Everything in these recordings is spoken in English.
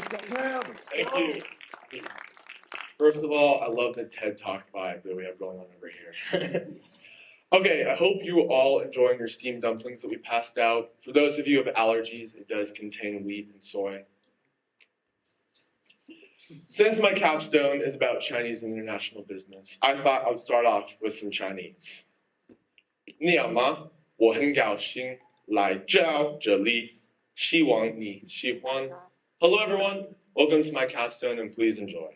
Thank you. First of all, I love the TED Talk vibe that we have going on over here. Okay, I hope you are all enjoying your steamed dumplings that we passed out. For those of you who have allergies, it does contain wheat and soy. Since my capstone is about Chinese and international business, I thought I would start off with some Chinese. 你好吗？我很高兴来到这里，希望你喜欢。Hello everyone, welcome to my capstone and please enjoy.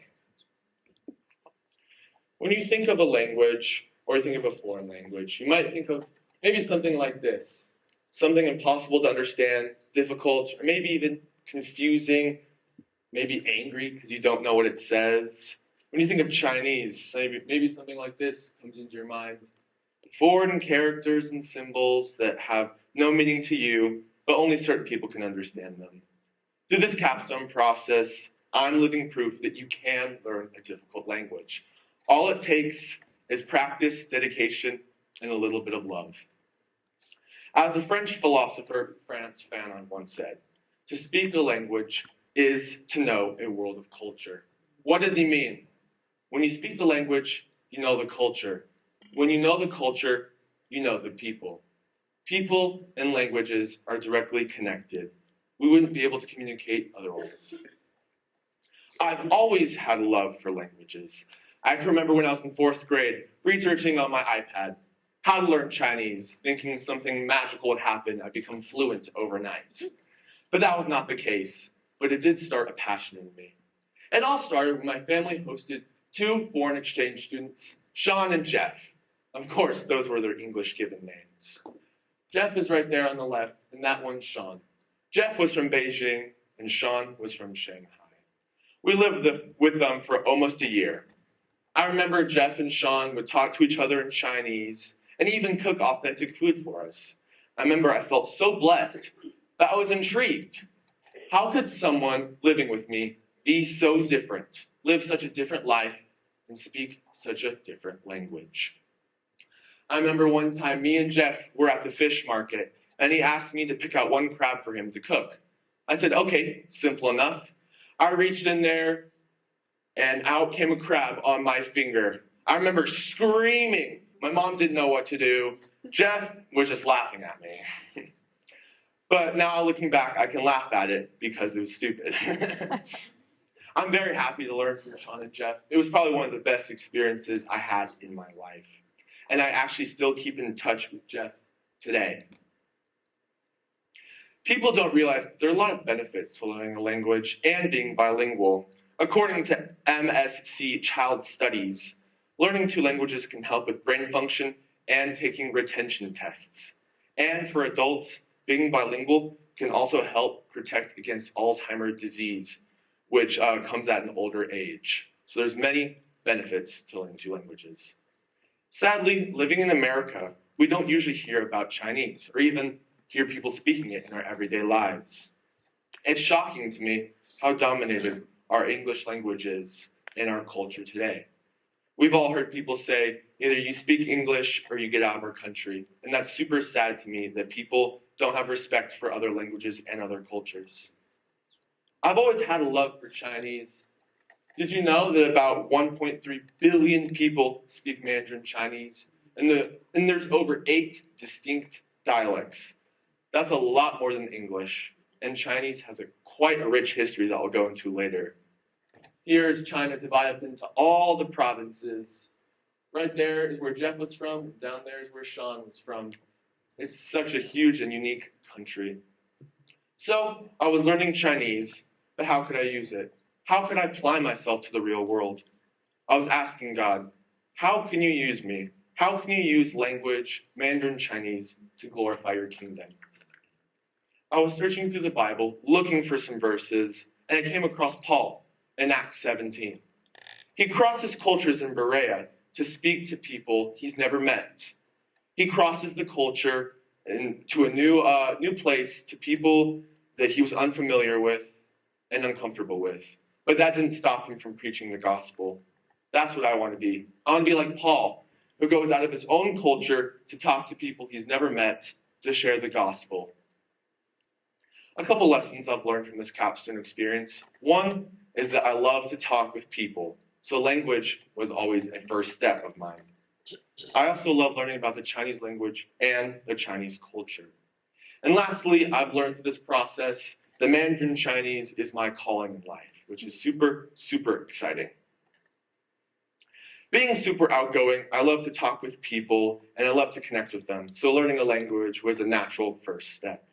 When you think of a language, or you think of a foreign language, you might think of maybe something like this. Something impossible to understand, difficult, or maybe even confusing, maybe angry because you don't know what it says. When you think of Chinese, maybe something like this comes into your mind. Foreign characters and symbols that have no meaning to you, but only certain people can understand them. Through this capstone process, I'm living proof that you can learn a difficult language. All it takes is practice, dedication, and a little bit of love. As the French philosopher Frantz Fanon once said, to speak a language is to know a world of culture. What does he mean? When you speak the language, you know the culture. When you know the culture, you know the people. People and languages are directly connected. We wouldn't be able to communicate otherwise. I've always had a love for languages. I can remember when I was in 4th grade, researching on my iPad how to learn Chinese, thinking something magical would happen, I'd become fluent overnight. But that was not the case, but it did start a passion in me. It all started when my family hosted 2 foreign exchange students, Sean and Jeff. Of course, those were their English given names. Jeff is right there on the left, and that one's Sean. Jeff was from Beijing, and Sean was from Shanghai. We lived with them for almost a year. I remember Jeff and Sean would talk to each other in Chinese and even cook authentic food for us. I remember I felt so blessed that I was intrigued. How could someone living with me be so different, live such a different life, and speak such a different language? I remember one time me and Jeff were at the fish market and he asked me to pick out 1 crab for him to cook. I said, okay, simple enough. I reached in there and out came a crab on my finger. I remember screaming. My mom didn't know what to do. Jeff was just laughing at me. But now looking back, I can laugh at it because it was stupid. I'm very happy to learn from Sean and Jeff. It was probably one of the best experiences I had in my life. And I actually still keep in touch with Jeff today. People don't realize there are a lot of benefits to learning a language and being bilingual. According to MSc Child Studies, learning 2 languages can help with brain function and taking retention tests. And for adults, being bilingual can also help protect against Alzheimer's disease, which comes at an older age. So there's many benefits to learning 2 languages. Sadly, living in America, we don't usually hear about Chinese or even hear people speaking it in our everyday lives. It's shocking to me how dominated our English language is in our culture today. We've all heard people say, either you speak English or you get out of our country. And that's super sad to me that people don't have respect for other languages and other cultures. I've always had a love for Chinese. Did you know that about 1.3 billion people speak Mandarin Chinese? And there's over 8 distinct dialects. That's a lot more than English. And Chinese has quite a rich history that I'll go into later. Here is China divided up into all the provinces. Right there is where Jeff was from. Down there is where Sean was from. It's such a huge and unique country. So I was learning Chinese, but how could I use it? How could I apply myself to the real world? I was asking God, how can you use me? How can you use language, Mandarin Chinese, to glorify your kingdom? I was searching through the Bible, looking for some verses, and I came across Paul in Acts 17. He crosses cultures in Berea to speak to people he's never met. He crosses the culture to a new place, to people that he was unfamiliar with and uncomfortable with. But that didn't stop him from preaching the gospel. That's what I want to be. I want to be like Paul, who goes out of his own culture to talk to people he's never met, to share the gospel. A couple lessons I've learned from this capstone experience. One is that I love to talk with people, so language was always a first step of mine. I also love learning about the Chinese language and the Chinese culture. And lastly, I've learned through this process that Mandarin Chinese is my calling in life, which is super, super exciting. Being super outgoing, I love to talk with people and I love to connect with them, so learning a language was a natural first step.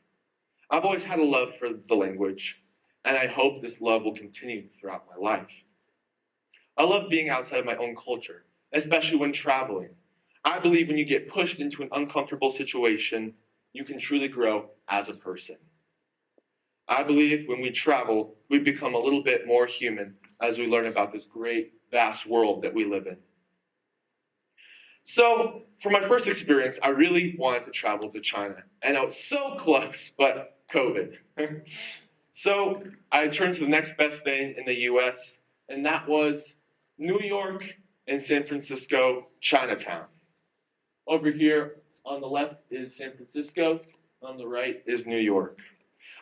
I've always had a love for the language, and I hope this love will continue throughout my life. I love being outside of my own culture, especially when traveling. I believe when you get pushed into an uncomfortable situation, you can truly grow as a person. I believe when we travel, we become a little bit more human as we learn about this great, vast world that we live in. So, for my first experience, I really wanted to travel to China, and I was so close, but COVID. So, I turned to the next best thing in the US, and that was New York and San Francisco, Chinatown. Over here on the left is San Francisco, on the right is New York.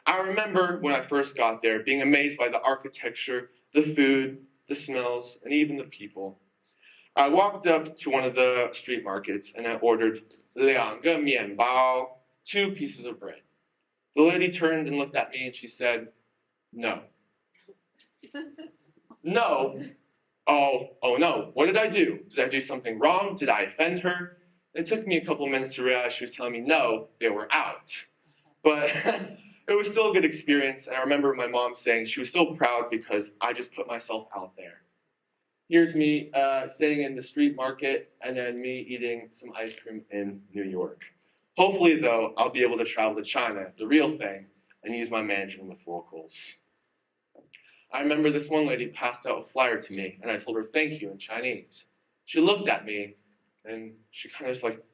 I remember when I first got there being amazed by the architecture, the food, the smells, and even the people. I walked up to one of the street markets and I ordered 2个面包, 2 pieces of bread. The lady turned and looked at me and she said, no. No? Oh no, what did I do? Did I do something wrong? Did I offend her? It took me a couple minutes to realize she was telling me no, they were out. But it was still a good experience, and I remember my mom saying she was so proud because I just put myself out there. Here's me staying in the street market, and then me eating some ice cream in New York. Hopefully, though, I'll be able to travel to China, the real thing, and use my Mandarin with locals. I remember this one lady passed out a flyer to me, and I told her thank you in Chinese. She looked at me, and she kind of was like,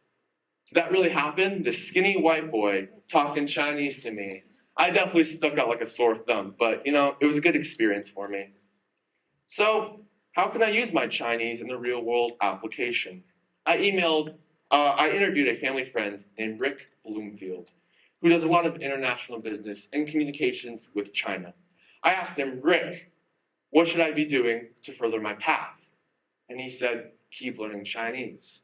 did that really happen? This skinny white boy talking Chinese to me. I definitely stuck out like a sore thumb, but it was a good experience for me. So, how can I use my Chinese in the real world application? I interviewed a family friend named Rick Bloomfield, who does a lot of international business and communications with China. I asked him, Rick, what should I be doing to further my path? And he said, keep learning Chinese.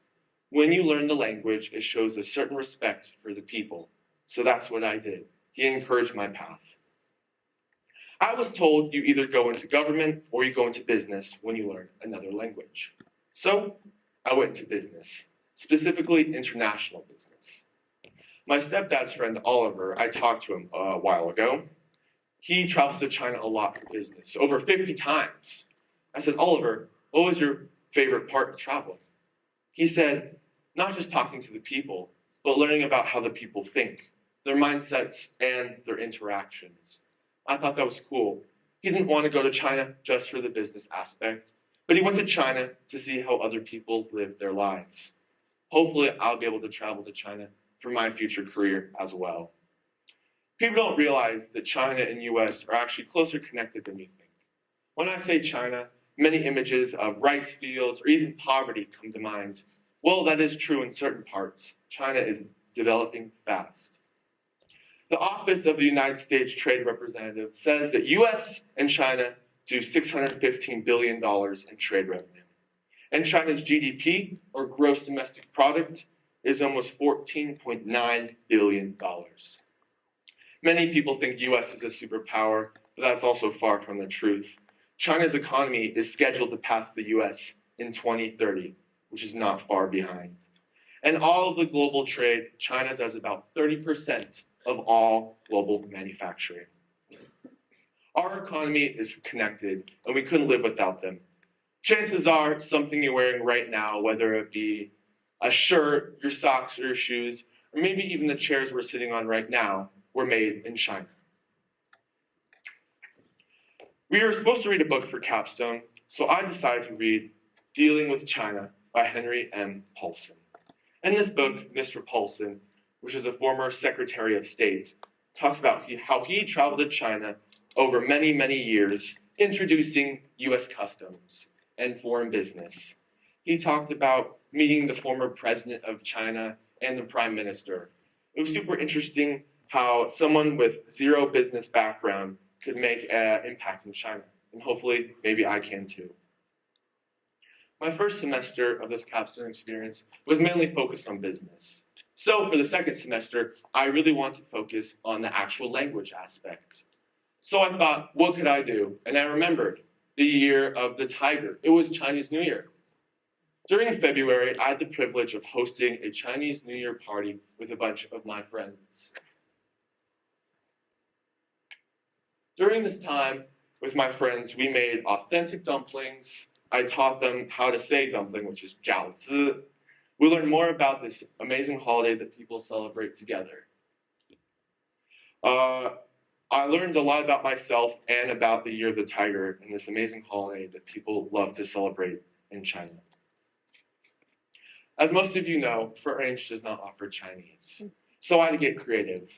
When you learn the language, it shows a certain respect for the people. So that's what I did. He encouraged my path. I was told you either go into government or you go into business when you learn another language. So I went into business, specifically international business. My stepdad's friend Oliver, I talked to him a while ago. He travels to China a lot for business, over 50 times. I said, Oliver, what was your favorite part of traveling? He said, not just talking to the people, but learning about how the people think, their mindsets, and their interactions. I thought that was cool. He didn't want to go to China just for the business aspect, but he went to China to see how other people live their lives. Hopefully, I'll be able to travel to China for my future career as well. People don't realize that China and US are actually closer connected than you think. When I say China, many images of rice fields or even poverty come to mind. Well, that is true in certain parts. China is developing fast. The Office of the United States Trade Representative says that US and China do $615 billion in trade revenue. And China's GDP, or gross domestic product, is almost $14.9 billion. Many people think US is a superpower, but that's also far from the truth. China's economy is scheduled to pass the US in 2030, which is not far behind. And all of the global trade, China does about 30% of all global manufacturing. Our economy is connected, and we couldn't live without them. Chances are something you're wearing right now, whether it be a shirt, your socks, or your shoes, or maybe even the chairs we're sitting on right now, were made in China. We were supposed to read a book for Capstone, so I decided to read Dealing with China by Henry M. Paulson. In this book, Mr. Paulson, which is a former Secretary of State, talks about how he traveled to China over many, many years, introducing U.S. customs and foreign business. He talked about meeting the former president of China and the prime minister. It was super interesting how someone with zero business background could make an impact in China. And hopefully, maybe I can too. My first semester of this capstone experience was mainly focused on business. So for the second semester, I really want to focus on the actual language aspect. So I thought, what could I do? And I remembered the year of the tiger. It was Chinese New Year. During February, I had the privilege of hosting a Chinese New Year party with a bunch of my friends. During this time with my friends, we made authentic dumplings. I taught them how to say dumpling, which is 饺子. We learned more about this amazing holiday that people celebrate together. I learned a lot about myself and about the Year of the Tiger and this amazing holiday that people love to celebrate in China. As most of you know, FRCS does not offer Chinese, so I had to get creative.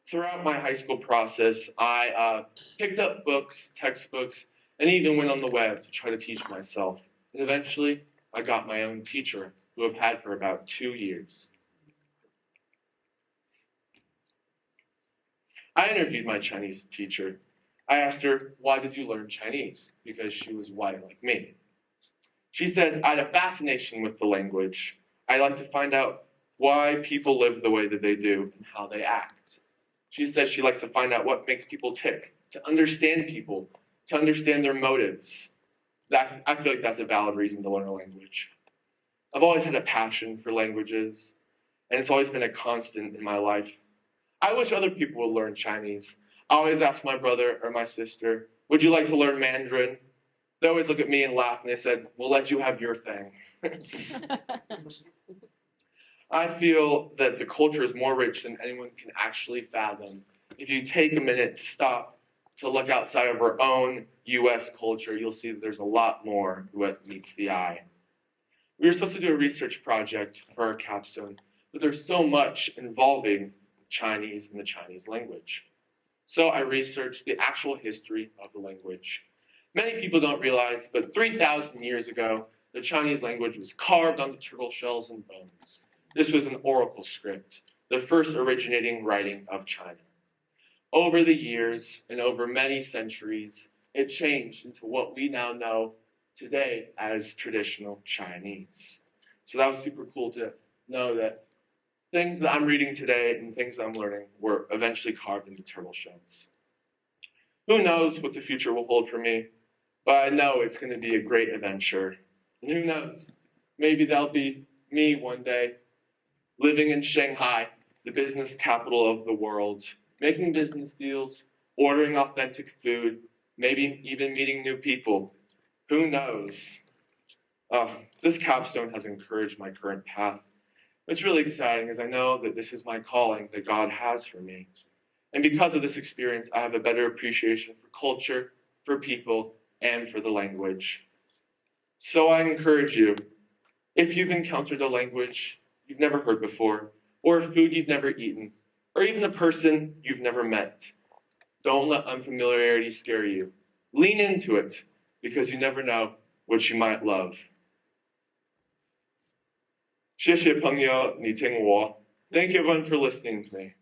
Throughout my high school process, I picked up books, textbooks, and even went on the web to try to teach myself. And eventually, I got my own teacher, who I've had for about 2 years. I interviewed my Chinese teacher. I asked her, why did you learn Chinese? Because she was white like me. She said, I had a fascination with the language. I like to find out why people live the way that they do and how they act. She said she likes to find out what makes people tick, to understand people, to understand their motives. I feel like that's a valid reason to learn a language. I've always had a passion for languages, and it's always been a constant in my life. I wish other people would learn Chinese. I always ask my brother or my sister, would you like to learn Mandarin? They always look at me and laugh, and they said, we'll let you have your thing. I feel that the culture is more rich than anyone can actually fathom. If you take a minute to stop to look outside of our own US culture, you'll see that there's a lot more what meets the eye. We were supposed to do a research project for our capstone, but there's so much involving Chinese and the Chinese language. So I researched the actual history of the language. Many people don't realize, but 3,000 years ago, the Chinese language was carved onto turtle shells and bones. This was an oracle script, the first originating writing of China. Over the years and over many centuries, it changed into what we now know today as traditional Chinese. So that was super cool to know that things that I'm reading today and things that I'm learning were eventually carved into turtle shells. Who knows what the future will hold for me, but I know it's going to be a great adventure. And who knows, maybe that'll be me one day, living in Shanghai, the business capital of the world, making business deals, ordering authentic food, maybe even meeting new people. Who knows? This capstone has encouraged my current path. What's really exciting is I know that this is my calling that God has for me. And because of this experience, I have a better appreciation for culture, for people, and for the language. So I encourage you, if you've encountered a language you've never heard before, or a food you've never eaten, or even a person you've never met, don't let unfamiliarity scare you. Lean into it, because you never know what you might love. 谢谢朋友，你听我. Thank you everyone for listening to me.